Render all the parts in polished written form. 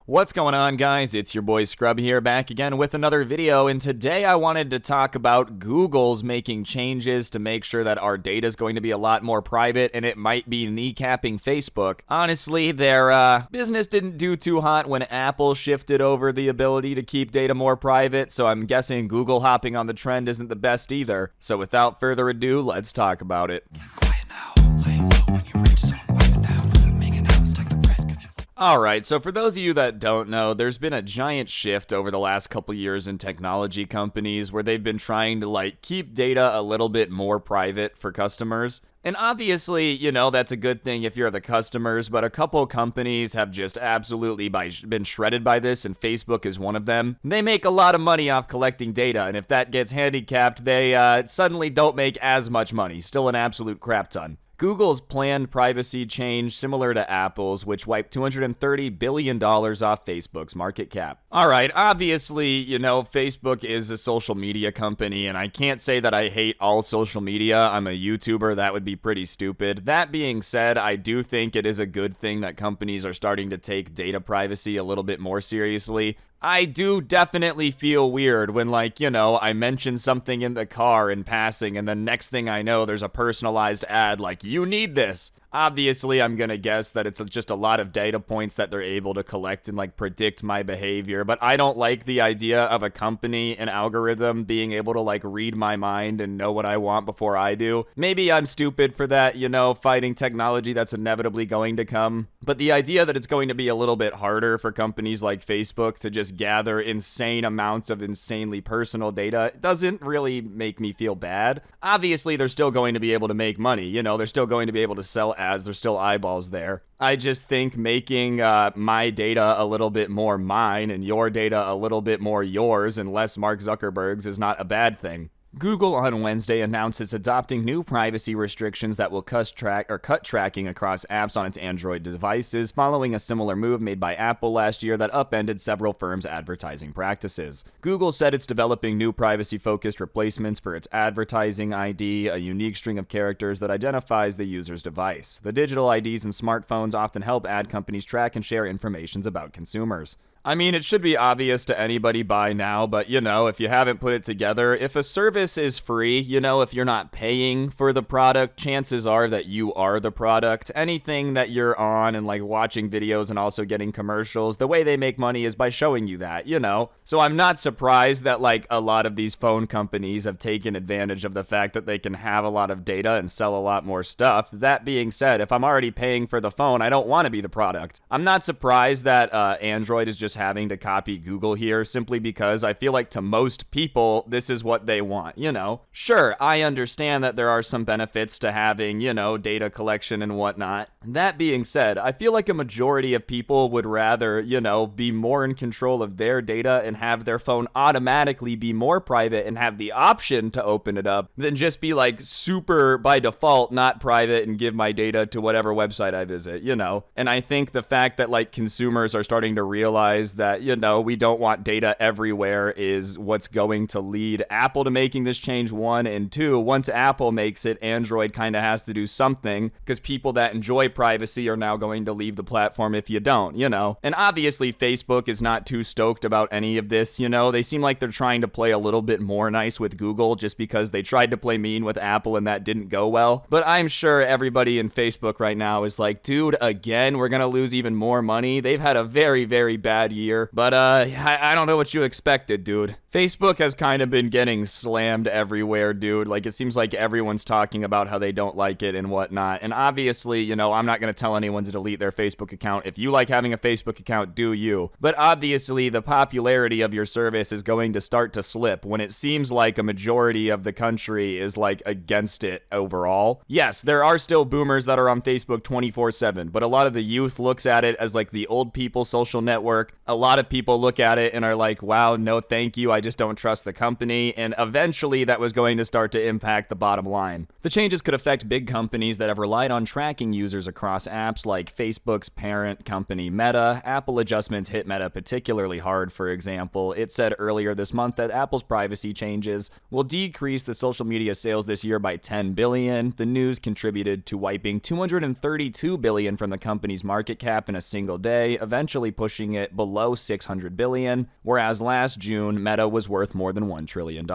What's going on, guys? It's your boy Scrub here, back again with another video, and today I wanted to talk about Google's making changes to make sure that our data is going to be a lot more private, and it might be kneecapping Facebook. Honestly, their business didn't do too hot when Apple shifted over the ability to keep data more private, so I'm guessing Google hopping on the trend isn't the best either. So without further ado, let's talk about it. Alright, so for those of you that don't know, there's been a giant shift over the last couple years in technology companies where they've been trying to keep data a little bit more private for customers. And obviously, that's a good thing if you're the customers, but a couple companies have just absolutely been shredded by this, and Facebook is one of them. They make a lot of money off collecting data, and if that gets handicapped, they suddenly don't make as much money. Still an absolute crap ton. Google's planned privacy change, similar to Apple's, which wiped $230 billion off Facebook's market cap. Alright, obviously, Facebook is a social media company, and I can't say that I hate all social media. I'm a YouTuber, that would be pretty stupid. That being said, I do think it is a good thing that companies are starting to take data privacy a little bit more seriously. I do definitely feel weird when, I mention something in the car in passing, and the next thing I know, there's a personalized ad like, you need this. Obviously, I'm gonna guess that it's just a lot of data points that they're able to collect and predict my behavior, but I don't like the idea of a company, an algorithm, being able to read my mind and know what I want before I do. Maybe I'm stupid for that, fighting technology that's inevitably going to come. But the idea that it's going to be a little bit harder for companies like Facebook to just gather insane amounts of insanely personal data doesn't really make me feel bad. Obviously, they're still going to be able to make money, they're still going to be able to sell ads, there's still eyeballs there. I just think making my data a little bit more mine and your data a little bit more yours and less Mark Zuckerberg's is not a bad thing. Google on Wednesday announced it's adopting new privacy restrictions that will cut tracking across apps on its Android devices, following a similar move made by Apple last year that upended several firms' advertising practices. Google said it's developing new privacy-focused replacements for its advertising ID, a unique string of characters that identifies the user's device. The digital IDs in smartphones often help ad companies track and share information about consumers. I mean, it should be obvious to anybody by now, but if you haven't put it together, if a service is free, if you're not paying for the product, chances are that you are the product. Anything that you're on and watching videos and also getting commercials, the way they make money is by showing you that, So I'm not surprised that a lot of these phone companies have taken advantage of the fact that they can have a lot of data and sell a lot more stuff. That being said, if I'm already paying for the phone, I don't want to be the product. I'm not surprised that Android is just having to copy Google here, simply because I feel like to most people, this is what they want, Sure, I understand that there are some benefits to having, data collection and whatnot. That being said, I feel like a majority of people would rather, be more in control of their data and have their phone automatically be more private and have the option to open it up than just be super by default not private and give my data to whatever website I visit, And I think the fact that consumers are starting to realize that, we don't want data everywhere is what's going to lead Apple to making this change, one, and two, once Apple makes it, Android kind of has to do something, because people that enjoy privacy are now going to leave the platform if you don't, And obviously, Facebook is not too stoked about any of this, They seem like they're trying to play a little bit more nice with Google just because they tried to play mean with Apple and that didn't go well. But I'm sure everybody in Facebook right now is like, dude, again, we're gonna lose even more money. They've had a very, very bad year. But I don't know what you expected, dude. Facebook has kind of been getting slammed everywhere, dude. It seems like everyone's talking about how they don't like it and whatnot. And obviously, I'm not going to tell anyone to delete their Facebook account. If you like having a Facebook account, do you. But obviously, the popularity of your service is going to start to slip when it seems like a majority of the country is, against it overall. Yes, there are still boomers that are on Facebook 24/7, but a lot of the youth looks at it as, the old people social network. A lot of people look at it and are like, wow, no thank you, I just don't trust the company, and eventually that was going to start to impact the bottom line. The changes could affect big companies that have relied on tracking users across apps like Facebook's parent company Meta. Apple adjustments hit Meta particularly hard, for example. It said earlier this month that Apple's privacy changes will decrease the social media sales this year by $10 billion. The news contributed to wiping $232 billion from the company's market cap in a single day, eventually pushing it below below $600 billion, whereas last June, Meta was worth more than $1 trillion.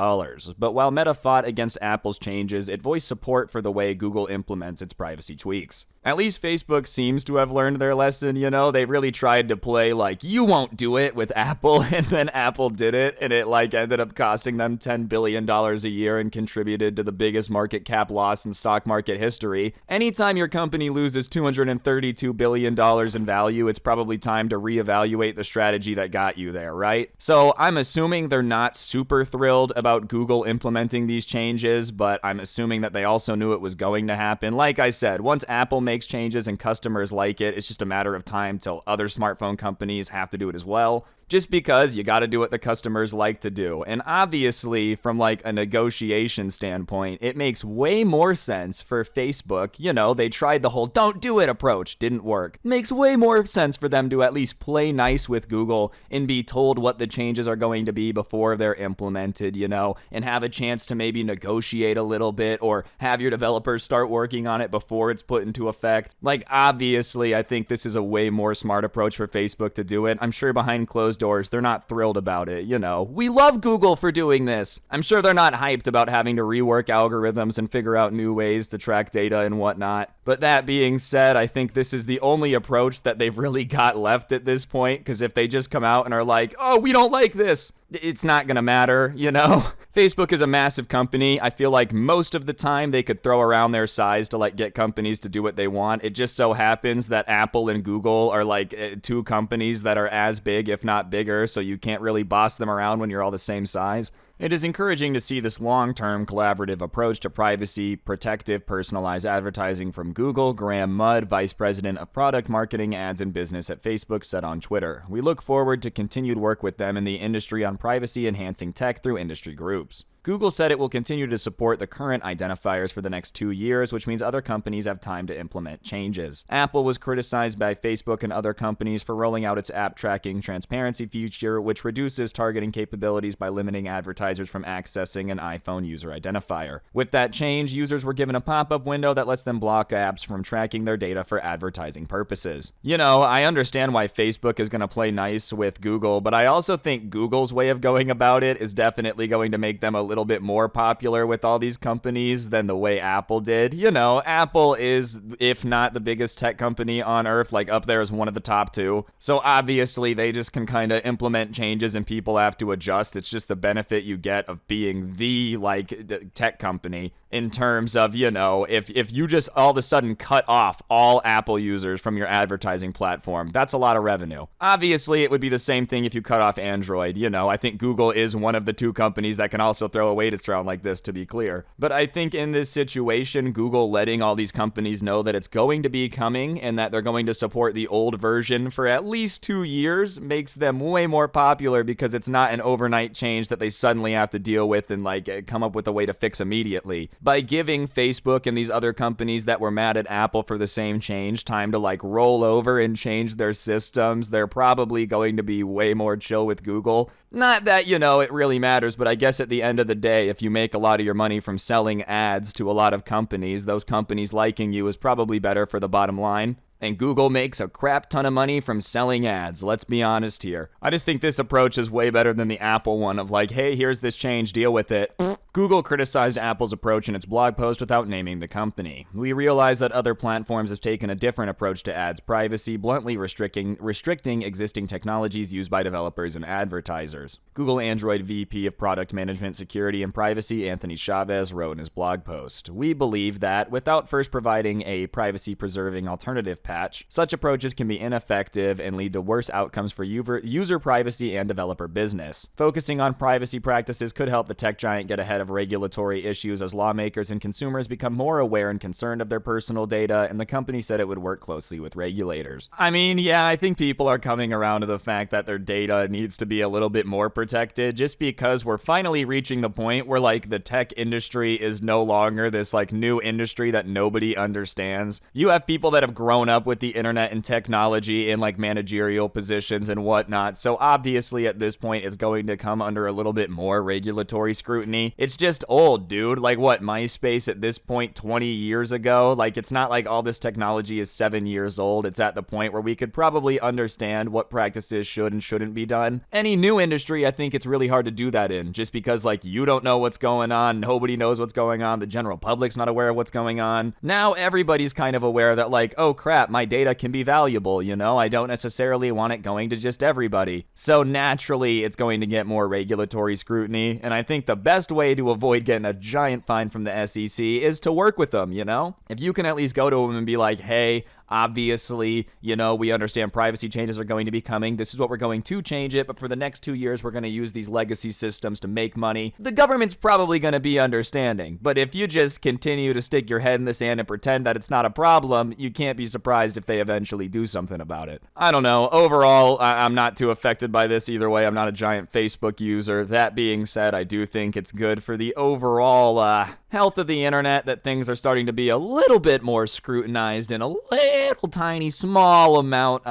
But while Meta fought against Apple's changes, it voiced support for the way Google implements its privacy tweaks. At least Facebook seems to have learned their lesson, you know? They really tried to play like, you won't do it with Apple, and then Apple did it, and it like ended up costing them $10 billion a year and contributed to the biggest market cap loss in stock market history. Anytime your company loses $232 billion in value, it's probably time to reevaluate the strategy that got you there, right? So I'm assuming they're not super thrilled about Google implementing these changes, but I'm assuming that they also knew it was going to happen. Like I said, once Apple makes changes and customers like it, it's just a matter of time till other smartphone companies have to do it as well. Just because you got to do what the customers like to do. And obviously, from like a negotiation standpoint, it makes way more sense for Facebook. You know, they tried the whole don't do it approach, didn't work. Makes way more sense for them to at least play nice with Google and be told what the changes are going to be before they're implemented, you know, and have a chance to maybe negotiate a little bit or have your developers start working on it before it's put into effect. Like, obviously, I think this is a way more smart approach for Facebook to do it. I'm sure behind closed doors, they're not thrilled about it, you know. We love Google for doing this. I'm sure they're not hyped about having to rework algorithms and figure out new ways to track data and whatnot. But that being said, I think this is the only approach that they've really got left at this point, because if they just come out and are like, oh, we don't like this, it's not gonna matter, you know? Facebook is a massive company. I feel like most of the time they could throw around their size to like get companies to do what they want. It just so happens that Apple and Google are like two companies that are as big, if not bigger, so you can't really boss them around when you're all the same size. It is encouraging to see this long-term collaborative approach to privacy, protective, personalized advertising from Google. Graham Mudd, Vice President of Product Marketing, Ads and Business at Facebook, said on Twitter, "We look forward to continued work with them in the industry on privacy-enhancing tech through industry groups." Google said it will continue to support the current identifiers for the next 2 years, which means other companies have time to implement changes. Apple was criticized by Facebook and other companies for rolling out its app tracking transparency feature, which reduces targeting capabilities by limiting advertisers from accessing an iPhone user identifier. With that change, users were given a pop-up window that lets them block apps from tracking their data for advertising purposes. You know, I understand why Facebook is going to play nice with Google, but I also think Google's way of going about it is definitely going to make them a little bit more popular with all these companies than the way Apple did. You know, Apple is, if not the biggest tech company on earth, like up there as one of the top two. So obviously they just can kind of implement changes and people have to adjust. It's just the benefit you get of being the tech company in terms of, you know, if you just all of a sudden cut off all Apple users from your advertising platform, that's a lot of revenue. Obviously, it would be the same thing if you cut off Android. You know, I think Google is one of the two companies that can also throw a weighted round like this, to be clear. But I think in this situation, Google letting all these companies know that it's going to be coming and that they're going to support the old version for at least 2 years makes them way more popular, because it's not an overnight change that they suddenly have to deal with and come up with a way to fix immediately. By giving Facebook and these other companies that were mad at Apple for the same change time to roll over and change their systems, they're probably going to be way more chill with Google. Not that, you know, it really matters, but I guess at the end of the day, if you make a lot of your money from selling ads to a lot of companies, those companies liking you is probably better for the bottom line. And Google makes a crap ton of money from selling ads, let's be honest here. I just think this approach is way better than the Apple one of hey, here's this change, deal with it. Google criticized Apple's approach in its blog post without naming the company. "We realize that other platforms have taken a different approach to ads privacy, bluntly restricting existing technologies used by developers and advertisers." Google Android VP of Product Management, Security, and Privacy, Anthony Chavez, wrote in his blog post, "We believe that, without first providing a privacy-preserving alternative patch, such approaches can be ineffective and lead to worse outcomes for user privacy and developer business. Focusing on privacy practices could help the tech giant get ahead of regulatory issues as lawmakers and consumers become more aware and concerned of their personal data," and the company said it would work closely with regulators. I mean, yeah, I think people are coming around to the fact that their data needs to be a little bit more protected, just because we're finally reaching the point where the tech industry is no longer this new industry that nobody understands. You have people that have grown up with the internet and technology in managerial positions and whatnot, so obviously at this point it's going to come under a little bit more regulatory scrutiny. It's it's just old, dude. Like, what, MySpace at this point 20 years ago? Like, it's not like all this technology is 7 years old. It's at the point where we could probably understand what practices should and shouldn't be done. Any new industry, I think it's really hard to do that in, just because, like, you don't know what's going on, nobody knows what's going on, the general public's not aware of what's going on. Now everybody's kind of aware that, like, oh crap, my data can be valuable, you know? I don't necessarily want it going to just everybody. So naturally, it's going to get more regulatory scrutiny, and I think the best way to avoid getting a giant fine from the SEC is to work with them, you know? If you can at least go to them and be like, hey, obviously, you know, we understand privacy changes are going to be coming. This is what we're going to change it, but for the next 2 years, we're going to use these legacy systems to make money. The government's probably going to be understanding, but if you just continue to stick your head in the sand and pretend that it's not a problem, you can't be surprised if they eventually do something about it. I don't know. Overall, I'm not too affected by this either way. I'm not a giant Facebook user. That being said, I do think it's good for the overall health of the internet that things are starting to be a little bit more scrutinized and a little tiny small amount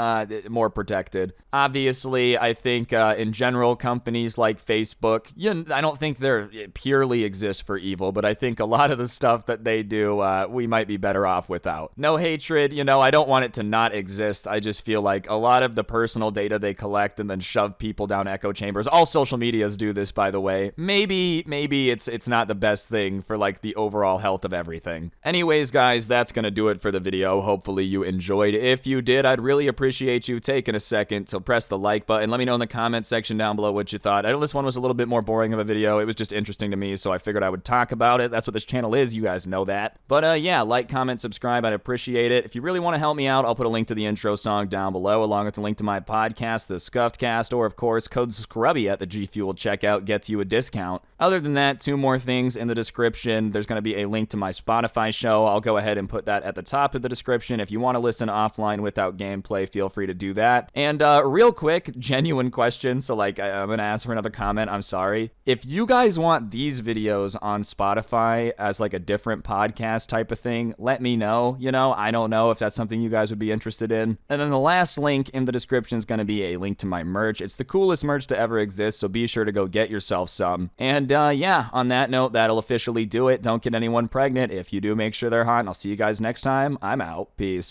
more protected. Obviously, I think in general, companies like Facebook, I don't think they're purely exist for evil, but I think a lot of the stuff that they do, we might be better off without. No hatred, you know, I don't want it to not exist. I just feel like a lot of the personal data they collect and then shove people down echo chambers. All social medias do this, by the way. Maybe it's not the best thing for like the overall health of everything. Anyways, guys, that's gonna do it for the video. Hopefully you enjoyed. If you did, I'd really appreciate you taking a second to press the like button. Let me know in the comment section down below what you thought. I know this one was a little bit more boring of a video. It was just interesting to me, so I figured I would talk about it. That's what this channel is. You guys know that. But yeah, like, comment, subscribe. I'd appreciate it. If you really want to help me out, I'll put a link to the intro song down below, along with a link to my podcast, The Scuffed Cast, or of course, code SCRUBBY at the G Fuel checkout gets you a discount. Other than that, 2 more things in the description. There's going to be a link to my Spotify show. I'll go ahead and put that at the top of the description. If you want to listen offline without gameplay, feel free to do that. And real quick, genuine question. So like, I'm going to ask for another comment. I'm sorry. If you guys want these videos on Spotify as like a different podcast type of thing, let me know. You know, I don't know if that's something you guys would be interested in. And then the last link in the description is going to be a link to my merch. It's the coolest merch to ever exist, so be sure to go get yourself some. And yeah, on that note, that'll officially do it. Don't get anyone pregnant. If you do, make sure they're hot, and I'll see you guys next time. I'm out. Peace.